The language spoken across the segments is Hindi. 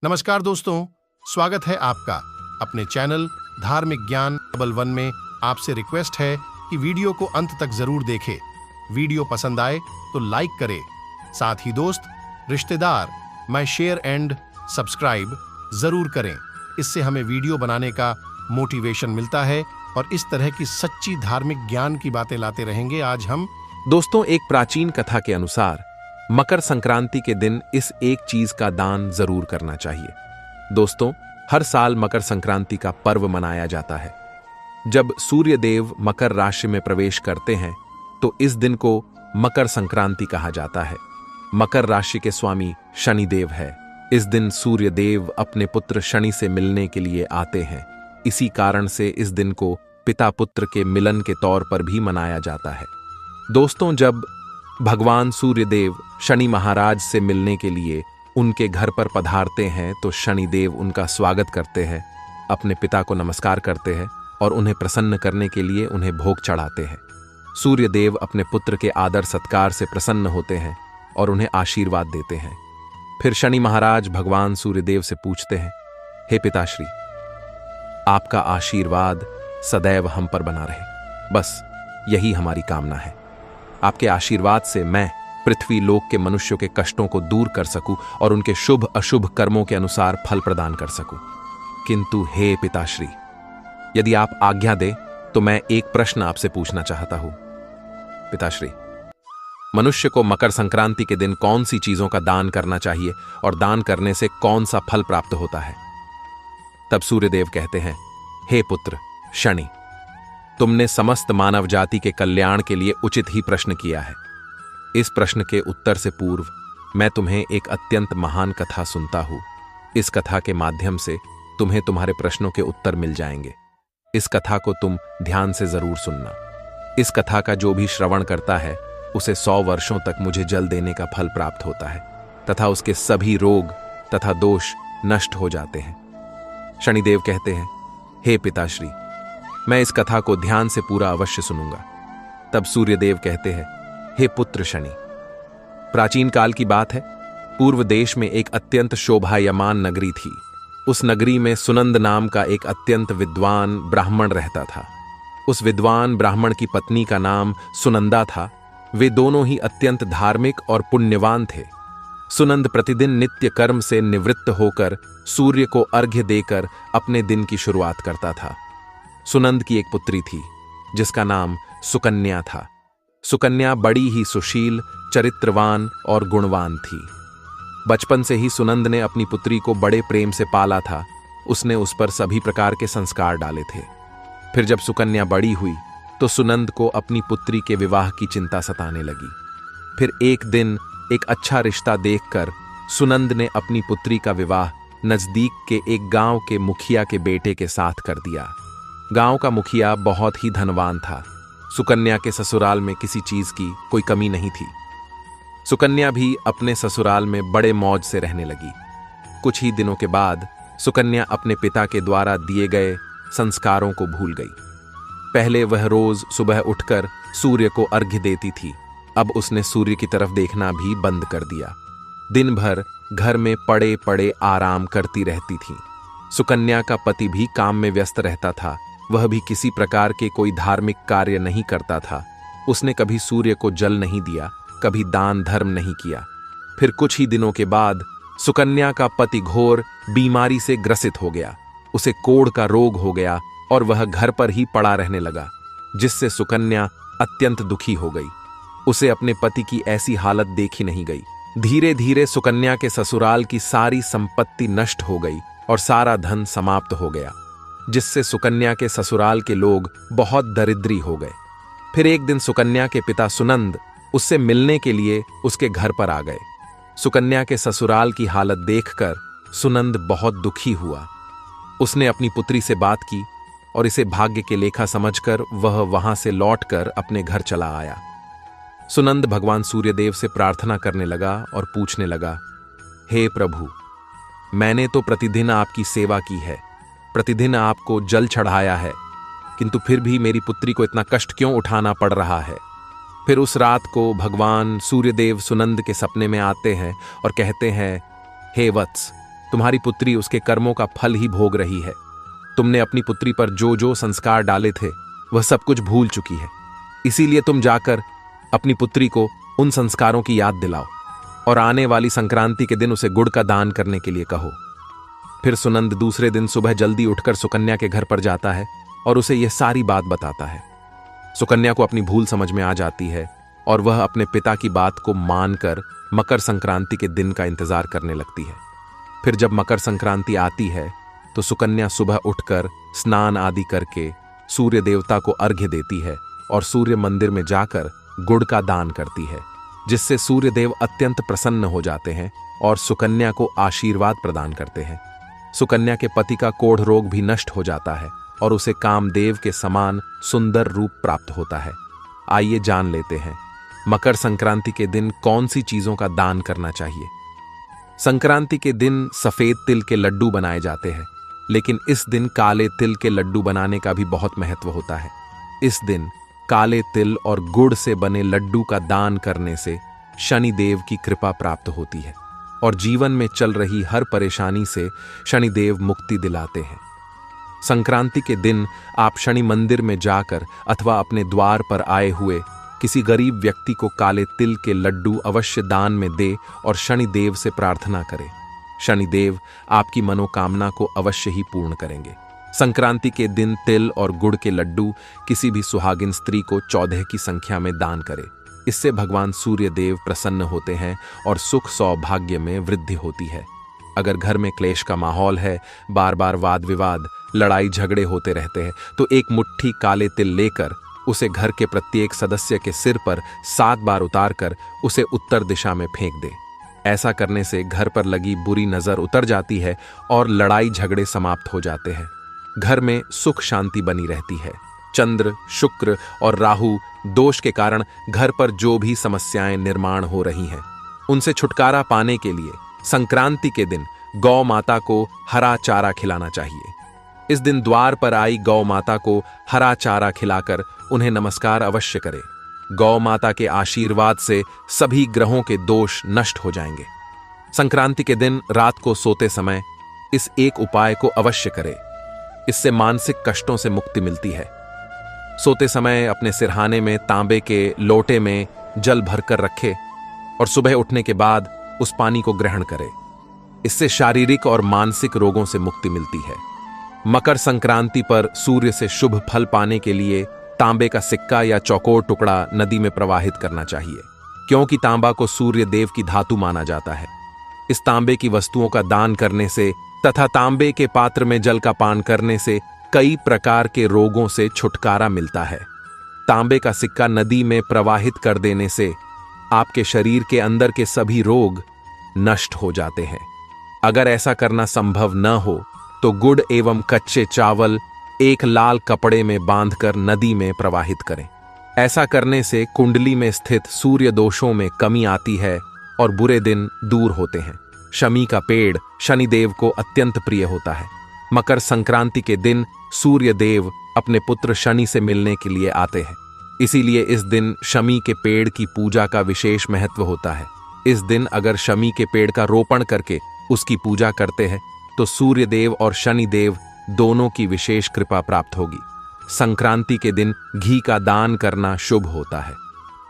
नमस्कार दोस्तों, स्वागत है आपका अपने चैनल धार्मिक ज्ञान डबल वन में। आपसे रिक्वेस्ट है कि वीडियो को अंत तक जरूर देखें। वीडियो पसंद आए तो लाइक करें, साथ ही दोस्त, रिश्तेदार में शेयर एंड सब्सक्राइब जरूर करें। इससे हमें वीडियो बनाने का मोटिवेशन मिलता है और इस तरह की सच्ची धार्मिक ज्ञान की बातें लाते रहेंगे। आज हम दोस्तों, एक प्राचीन कथा के अनुसार मकर संक्रांति के दिन इस एक चीज का दान जरूर करना चाहिए। दोस्तों, हर साल मकर संक्रांति का पर्व मनाया जाता है। जब सूर्य देव मकर राशि में प्रवेश करते हैं तो इस दिन को मकर संक्रांति कहा जाता है। मकर राशि के स्वामी शनि देव है। इस दिन सूर्य देव अपने पुत्र शनि से मिलने के लिए आते हैं। इसी कारण से इस दिन को पिता पुत्र के मिलन के तौर पर भी मनाया जाता है। दोस्तों, जब भगवान सूर्यदेव शनि महाराज से मिलने के लिए उनके घर पर पधारते हैं तो शनि देव उनका स्वागत करते हैं, अपने पिता को नमस्कार करते हैं और उन्हें प्रसन्न करने के लिए उन्हें भोग चढ़ाते हैं। सूर्यदेव अपने पुत्र के आदर सत्कार से प्रसन्न होते हैं और उन्हें आशीर्वाद देते हैं। फिर शनि महाराज भगवान सूर्यदेव से पूछते हैं, हे पिताश्री, आपका आशीर्वाद सदैव हम पर बना रहे, बस यही हमारी कामना है। आपके आशीर्वाद से मैं पृथ्वी लोक के मनुष्यों के कष्टों को दूर कर सकूं और उनके शुभ अशुभ कर्मों के अनुसार फल प्रदान कर सकूं। किंतु हे पिताश्री, यदि आप आज्ञा दें तो मैं एक प्रश्न आपसे पूछना चाहता हूं। पिताश्री, मनुष्य को मकर संक्रांति के दिन कौन सी चीजों का दान करना चाहिए और दान करने से कौन सा फल प्राप्त होता है? तब सूर्यदेव कहते हैं, हे पुत्र शनि, तुमने समस्त मानव जाति के कल्याण के लिए उचित ही प्रश्न किया है। इस प्रश्न के उत्तर से पूर्व मैं तुम्हें एक अत्यंत महान कथा सुनता हूं। इस कथा के माध्यम से तुम्हें तुम्हारे प्रश्नों के उत्तर मिल जाएंगे। इस कथा को तुम ध्यान से जरूर सुनना। इस कथा का जो भी श्रवण करता है उसे 100 वर्षों तक मुझे जल देने का फल प्राप्त होता है तथा उसके सभी रोग तथा दोष नष्ट हो जाते हैं। शनिदेव कहते हैं, हे पिताश्री, मैं इस कथा को ध्यान से पूरा अवश्य सुनूंगा। तब सूर्यदेव कहते हैं, हे पुत्र शनि, प्राचीन काल की बात है। पूर्व देश में एक अत्यंत शोभायमान नगरी थी। उस नगरी में सुनंद नाम का एक अत्यंत विद्वान ब्राह्मण रहता था। उस विद्वान ब्राह्मण की पत्नी का नाम सुनंदा था। वे दोनों ही अत्यंत धार्मिक और पुण्यवान थे। सुनंद प्रतिदिन नित्य कर्म से निवृत्त होकर सूर्य को अर्घ्य देकर अपने दिन की शुरुआत करता था। सुनंद की एक पुत्री थी जिसका नाम सुकन्या था। सुकन्या बड़ी ही सुशील, चरित्रवान और गुणवान थी। बचपन से ही सुनंद ने अपनी पुत्री को बड़े प्रेम से पाला था। उसने उस पर सभी प्रकार के संस्कार डाले थे। फिर जब सुकन्या बड़ी हुई तो सुनंद को अपनी पुत्री के विवाह की चिंता सताने लगी। फिर एक दिन एक अच्छा रिश्ता देखकर सुनंद ने अपनी पुत्री का विवाह नजदीक के एक गांव के मुखिया के बेटे के साथ कर दिया। गांव का मुखिया बहुत ही धनवान था। सुकन्या के ससुराल में किसी चीज की कोई कमी नहीं थी। सुकन्या भी अपने ससुराल में बड़े मौज से रहने लगी। कुछ ही दिनों के बाद सुकन्या अपने पिता के द्वारा दिए गए संस्कारों को भूल गई। पहले वह रोज सुबह उठकर सूर्य को अर्घ्य देती थी। अब उसने सूर्य की तरफ देखना भी बंद कर दिया। दिन भर घर में पड़े पड़े आराम करती रहती थी। सुकन्या का पति भी काम में व्यस्त रहता था। वह भी किसी प्रकार के कोई धार्मिक कार्य नहीं करता था। उसने कभी सूर्य को जल नहीं दिया, कभी दान धर्म नहीं किया। फिर कुछ ही दिनों के बाद सुकन्या का पति घोर बीमारी से ग्रसित हो गया। उसे कोढ़ का रोग हो गया और वह घर पर ही पड़ा रहने लगा, जिससे सुकन्या अत्यंत दुखी हो गई। उसे अपने पति की ऐसी हालत देखी नहीं गई। धीरे धीरे सुकन्या के ससुराल की सारी संपत्ति नष्ट हो गई और सारा धन समाप्त हो गया, जिससे सुकन्या के ससुराल के लोग बहुत दरिद्री हो गए। फिर एक दिन सुकन्या के पिता सुनंद उससे मिलने के लिए उसके घर पर आ गए। सुकन्या के ससुराल की हालत देखकर सुनंद बहुत दुखी हुआ। उसने अपनी पुत्री से बात की और इसे भाग्य के लेखा समझकर वह वहां से लौटकर अपने घर चला आया। सुनंद भगवान सूर्यदेव से प्रार्थना करने लगा और पूछने लगा, हे प्रभु, मैंने तो प्रतिदिन आपकी सेवा की है, प्रतिदिन आपको जल चढ़ाया है, किंतु फिर भी मेरी पुत्री को इतना कष्ट क्यों उठाना पड़ रहा है? फिर उस रात को भगवान सूर्यदेव सुनंद के सपने में आते हैं और कहते हैं, हे वत्स, तुम्हारी पुत्री उसके कर्मों का फल ही भोग रही है। तुमने अपनी पुत्री पर जो जो संस्कार डाले थे वह सब कुछ भूल चुकी है। इसीलिए तुम जाकर अपनी पुत्री को उन संस्कारों की याद दिलाओ और आने वाली संक्रांति के दिन उसे गुड़ का दान करने के लिए कहो। फिर सुनंद दूसरे दिन सुबह जल्दी उठकर सुकन्या के घर पर जाता है और उसे यह सारी बात बताता है। सुकन्या को अपनी भूल समझ में आ जाती है और वह अपने पिता की बात को मानकर मकर संक्रांति के दिन का इंतजार करने लगती है। फिर जब मकर संक्रांति आती है तो सुकन्या सुबह उठकर स्नान आदि करके सूर्य देवता को अर्घ्य देती है और सूर्य मंदिर में जाकर गुड़ का दान करती है, जिससे सूर्य देव अत्यंत प्रसन्न हो जाते हैं और सुकन्या को आशीर्वाद प्रदान करते हैं। सुकन्या के पति का कोढ़ रोग भी नष्ट हो जाता है और उसे कामदेव के समान सुंदर रूप प्राप्त होता है। आइए जान लेते हैं मकर संक्रांति के दिन कौन सी चीजों का दान करना चाहिए। संक्रांति के दिन सफेद तिल के लड्डू बनाए जाते हैं, लेकिन इस दिन काले तिल के लड्डू बनाने का भी बहुत महत्व होता है। इस दिन काले तिल और गुड़ से बने लड्डू का दान करने से शनिदेव की कृपा प्राप्त होती है और जीवन में चल रही हर परेशानी से शनिदेव मुक्ति दिलाते हैं। संक्रांति के दिन आप शनि मंदिर में जाकर अथवा अपने द्वार पर आए हुए किसी गरीब व्यक्ति को काले तिल के लड्डू अवश्य दान में दे और शनिदेव से प्रार्थना करें। शनिदेव आपकी मनोकामना को अवश्य ही पूर्ण करेंगे। संक्रांति के दिन तिल और गुड़ के लड्डू किसी भी सुहागिन स्त्री को 14 की संख्या में दान करें। इससे भगवान सूर्य देव प्रसन्न होते हैं और सुख सौभाग्य में वृद्धि होती है। अगर घर में क्लेश का माहौल है, बार बार वाद विवाद, लड़ाई झगड़े होते रहते हैं, तो एक मुट्ठी काले तिल लेकर उसे घर के प्रत्येक सदस्य के सिर पर 7 बार उतारकर उसे उत्तर दिशा में फेंक दे। ऐसा करने से घर पर लगी बुरी नजर उतर जाती है और लड़ाई झगड़े समाप्त हो जाते हैं। घर में सुख शांति बनी रहती है। चंद्र, शुक्र और राहु दोष के कारण घर पर जो भी समस्याएं निर्माण हो रही हैं, उनसे छुटकारा पाने के लिए संक्रांति के दिन गौ माता को हरा चारा खिलाना चाहिए। इस दिन द्वार पर आई गौ माता को हरा चारा खिलाकर उन्हें नमस्कार अवश्य करें। गौ माता के आशीर्वाद से सभी ग्रहों के दोष नष्ट हो जाएंगे। संक्रांति के दिन रात को सोते समय इस एक उपाय को अवश्य करें। इससे मानसिक कष्टों से मुक्ति मिलती है। सोते समय अपने सिरहाने में तांबे के लोटे में जल भरकर रखें और सुबह उठने के बाद उस पानी को ग्रहण करें। इससे शारीरिक और मानसिक रोगों से मुक्ति मिलती है। मकर संक्रांति पर सूर्य से शुभ फल पाने के लिए तांबे का सिक्का या चौकोर टुकड़ा नदी में प्रवाहित करना चाहिए, क्योंकि तांबा को सूर्य देव की धातु माना जाता है। इस तांबे की वस्तुओं का दान करने से तथा तांबे के पात्र में जल का पान करने से कई प्रकार के रोगों से छुटकारा मिलता है। तांबे का सिक्का नदी में प्रवाहित कर देने से आपके शरीर के अंदर के सभी रोग नष्ट हो जाते हैं। अगर ऐसा करना संभव न हो तो गुड़ एवं कच्चे चावल एक लाल कपड़े में बांधकर नदी में प्रवाहित करें। ऐसा करने से कुंडली में स्थित सूर्य दोषों में कमी आती है और बुरे दिन दूर होते हैं। शमी का पेड़ शनिदेव को अत्यंत प्रिय होता है। मकर संक्रांति के दिन सूर्य देव अपने पुत्र शनि से मिलने के लिए आते हैं। इसीलिए इस दिन शमी के पेड़ की पूजा का विशेष महत्व होता है। इस दिन अगर शमी के पेड़ का रोपण करके उसकी पूजा करते हैं तो सूर्य देव और शनि देव दोनों की विशेष कृपा प्राप्त होगी। संक्रांति के दिन घी का दान करना शुभ होता है।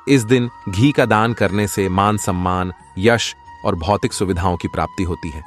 इस दिन घी का दान करने से मान सम्मान, यश और भौतिक सुविधाओं की प्राप्ति होती है।